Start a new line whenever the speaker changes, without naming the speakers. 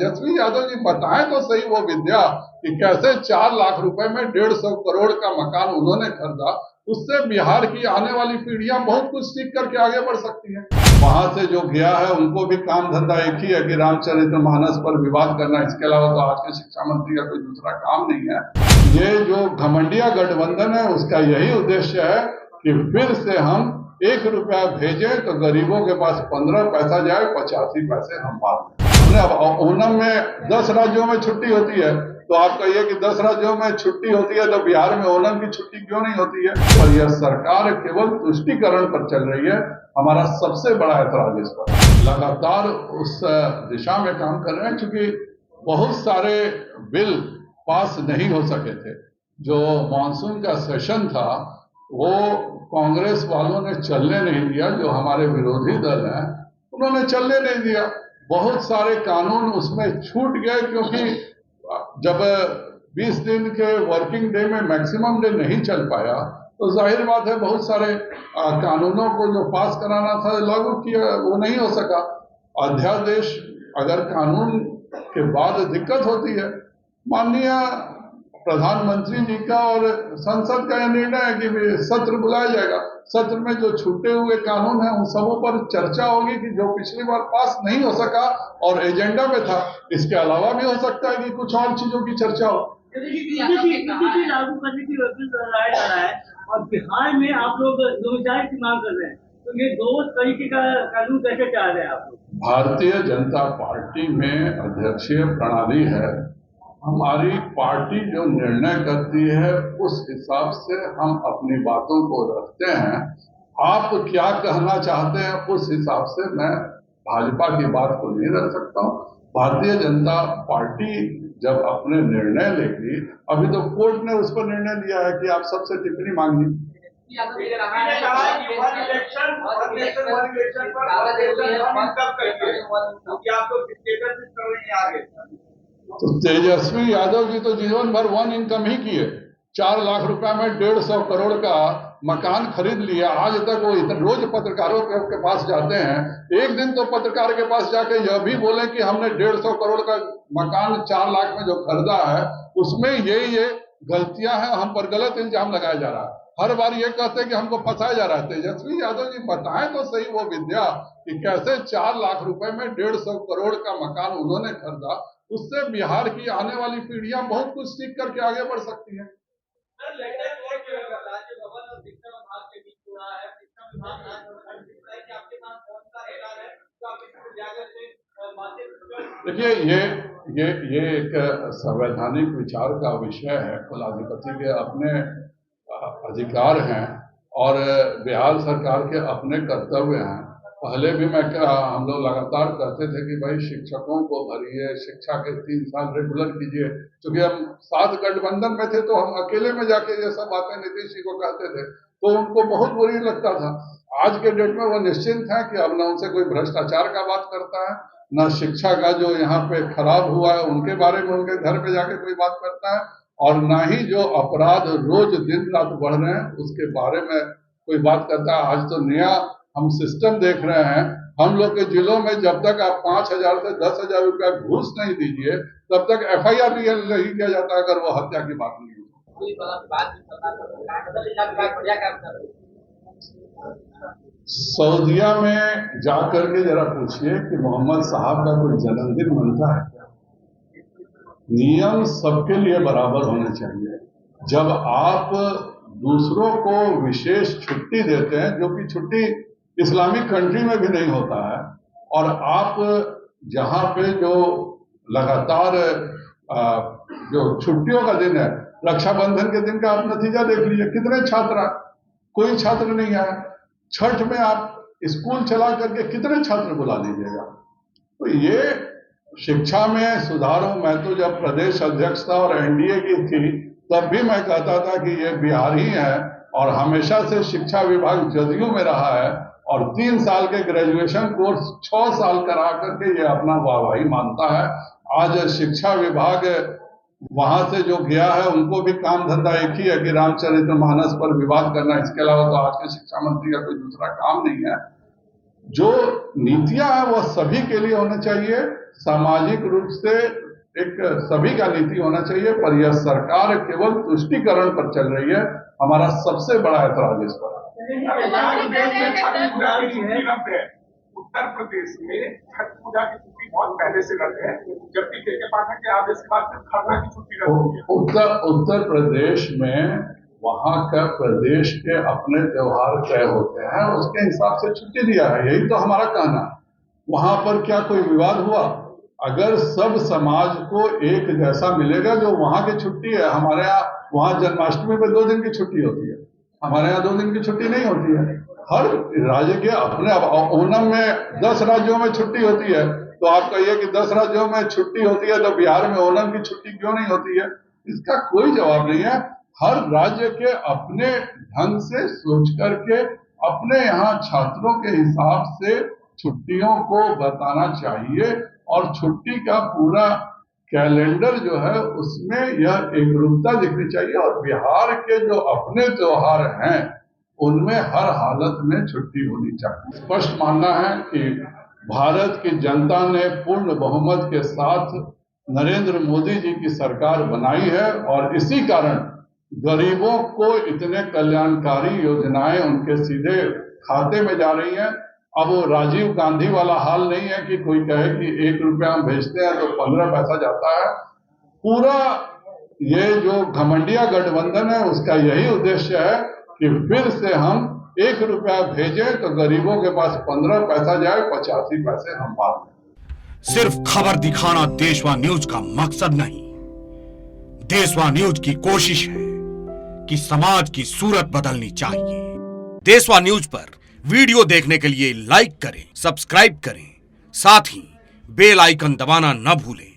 तेजस्वी यादव जी बताएं तो सही वो विद्या कि कैसे 4 लाख रुपए में 150 करोड़ का मकान उन्होंने खरीदा। उससे बिहार की आने वाली पीढ़ियां बहुत कुछ सीख करके आगे बढ़ सकती हैं। वहां से जो गया है उनको भी काम धंधा एक ही है कि रामचरितमानस पर विवाद करना, इसके अलावा तो आज के शिक्षा मंत्री का कोई दूसरा काम नहीं है। ये जो घमंडिया गठबंधन है उसका यही उद्देश्य है कि फिर से हम 1 रुपया भेजें तो गरीबों के पास 15 पैसा जाए, 85 पैसे हम मार। अब ओणम में 10 राज्यों में छुट्टी होती है, तो आप कहिए कि 10 राज्यों में छुट्टी होती है तो बिहार में ओणम की छुट्टी क्यों नहीं होती है? और यह सरकार केवल तुष्टीकरण पर चल रही है। हमारा सबसे बड़ा ऐतराज इस पर, लगातार उस दिशा में काम कर रहे हैं। चूंकि बहुत सारे बिल पास नहीं हो सके थे, जो मानसून का सेशन था वो कांग्रेस वालों ने चलने नहीं दिया, जो हमारे विरोधी दल हैं उन्होंने चलने नहीं दिया। बहुत सारे कानून उसमें छूट गए, क्योंकि जब 20 दिन के वर्किंग डे में मैक्सिमम डे नहीं चल पाया तो जाहिर बात है बहुत सारे कानूनों को जो पास कराना था लागू किया वो नहीं हो सका। अध्यादेश अगर कानून के बाद दिक्कत होती है, माननीय प्रधानमंत्री जी का और संसद का यह निर्णय है कि सत्र बुलाया जाएगा। सत्र में जो छूटे हुए कानून हैं उन सबों पर चर्चा होगी कि जो पिछली बार पास नहीं हो सका और एजेंडा में था, इसके अलावा भी हो सकता है कि कुछ और चीजों की चर्चा हो।
लागू करने की लाया जा रहा है और बिहार में आप लोग 2000 की मांग कर रहे हैं, तो ये दो तरीके का कानून कैसे चाह रहे हैं आप लोग?
भारतीय जनता पार्टी में अध्यक्षीय प्रणाली है। हमारी पार्टी जो निर्णय करती है उस हिसाब से हम अपनी बातों को रखते हैं। आप क्या कहना चाहते हैं उस हिसाब से मैं भाजपा की बात को नहीं रख सकता हूं। भारतीय जनता पार्टी जब अपने निर्णय लेगी, अभी तो कोर्ट ने उस पर निर्णय लिया है कि आप सबसे टिप्पणी मांगी। तो तेजस्वी यादव जी तो जीवन भर वन इनकम ही किए। 4 लाख रुपए में 150 करोड़ का मकान खरीद लिया। आज तक वो रोज पत्रकारों के पास जाते हैं, एक दिन तो पत्रकार के पास जाके यह भी बोले कि हमने 150 करोड़ का मकान 4 लाख में जो खरीदा है उसमें ये गलतियां हैं, हम पर गलत इल्जाम लगाया जा रहा है। हर बार ये कहते हैं कि हमको फंसाया जा रहा है। तेजस्वी यादव जी बताएं तो सही वो विद्या कि कैसे 4 लाख रुपए में 150 करोड़ का मकान उन्होंने खरीदा। उससे बिहार की आने वाली पीढ़ियां बहुत कुछ सीख करके आगे बढ़ सकती हैं। देखिए, ये एक संवैधानिक विचार का विषय है। कुलाधिपति के अपने अधिकार हैं और बिहार सरकार के अपने कर्तव्य हैं। पहले भी हम लोग लगातार कहते थे कि भाई शिक्षकों को भरिए, शिक्षा के 3 साल रेगुलर कीजिए। क्योंकि हम 7 गठबंधन में थे तो हम अकेले में जाके ये सब बातें नीतीश जी को कहते थे, तो उनको बहुत बुरी लगता था। आज के डेट में वो निश्चिंत है कि अब न उनसे कोई भ्रष्टाचार का बात करता है, न शिक्षा का जो यहाँ पे खराब हुआ है उनके बारे में उनके घर पे जाके कोई बात करता है, और न ही जो अपराध रोज दिन रात बढ़ रहे हैं उसके बारे में कोई बात करता है। आज तो नया हम सिस्टम देख रहे हैं, हम लोग के जिलों में जब तक आप 5,000 से 10,000 रुपया घूस नहीं दीजिए तब तक FIR नहीं किया जाता अगर वो हत्या की बात नहीं हो। सऊदीया में जाकर के जरा पूछिए कि मोहम्मद साहब का कोई जन्मदिन मनता है क्या? नियम सबके लिए बराबर होने चाहिए। जब आप दूसरों को विशेष छुट्टी देते हैं, जो कि छुट्टी इस्लामिक कंट्री में भी नहीं होता है, और आप जहां पे जो लगातार जो छुट्टियों का दिन है, रक्षाबंधन के दिन का आप नतीजा देख लीजिए, कितने छात्र, कोई छात्र नहीं आया। छठ में आप स्कूल चला करके कितने छात्र बुला लीजिएगा। तो ये शिक्षा में सुधारों। मैं तो जब प्रदेश अध्यक्ष था और NDA की थी तब भी मैं कहता था कि ये बिहार ही है, और हमेशा से शिक्षा विभाग जदयू में रहा है, और 3 साल के ग्रेजुएशन कोर्स 6 साल करा करके ये अपना वाहवाही मानता है। आज शिक्षा विभाग वहां से जो गया है उनको भी काम धंधा एक ही है कि रामचरितमानस पर विवाद करना, इसके अलावा तो आज के शिक्षा मंत्री का कोई दूसरा काम नहीं है। जो नीतियां हैं वह सभी के लिए होनी चाहिए। सामाजिक रूप से एक सभी का नीति होना चाहिए, पर यह सरकार केवल तुष्टीकरण पर चल रही है। हमारा सबसे बड़ा ऐतराज इस पर।
उत्तर प्रदेश में छठ पूजा की छुट्टी बहुत पहले से रद्द है, जबकि के पाठक के आदेश के बाद सिर्फ खरना की छुट्टी रद्द है।
उत्तर प्रदेश में वहाँ का प्रदेश के अपने त्योहार तय होते हैं, उसके हिसाब से छुट्टी दिया है, यही तो हमारा कहना है। वहां पर क्या कोई विवाद हुआ? अगर सब समाज को एक जैसा मिलेगा, जो वहां की छुट्टी है, हमारे यहाँ वहां जन्माष्टमी में 2 दिन की छुट्टी होती है, हमारे यहाँ 2 दिन की छुट्टी नहीं होती है। हर राज्य के अपने, ओणम में 10 राज्यों में छुट्टी होती है, तो आप कहिए कि 10 राज्यों में छुट्टी होती है तो बिहार में ओणम की छुट्टी क्यों नहीं होती है? इसका कोई जवाब नहीं है। हर राज्य के अपने ढंग से सोच करके अपने यहाँ छात्रों के हिसाब से छुट्टियों को बताना चाहिए, और छुट्टी का पूरा कैलेंडर जो है उसमें यह एकरूपता दिखनी चाहिए। और बिहार के जो अपने त्योहार हैं उनमें हर हालत में छुट्टी होनी चाहिए। स्पष्ट मानना है कि भारत की जनता ने पूर्ण बहुमत के साथ नरेंद्र मोदी जी की सरकार बनाई है, और इसी कारण गरीबों को इतने कल्याणकारी योजनाएं उनके सीधे खाते में जा रही हैं। अब वो राजीव गांधी वाला हाल नहीं है कि कोई कहे कि 1 रुपया हम भेजते हैं तो 15 पैसा जाता है। पूरा ये जो घमंडिया गठबंधन है उसका यही उद्देश्य है कि फिर से हम 1 रुपया भेजें तो गरीबों के पास 15 पैसा जाए, 85 पैसे हम मार दें।
सिर्फ खबर दिखाना देशवा न्यूज का मकसद नहीं। देशवा न्यूज की कोशिश है कि समाज की सूरत बदलनी चाहिए। देशवा न्यूज पर वीडियो देखने के लिए लाइक करें, सब्सक्राइब करें, साथ ही बेल आइकन दबाना न भूलें।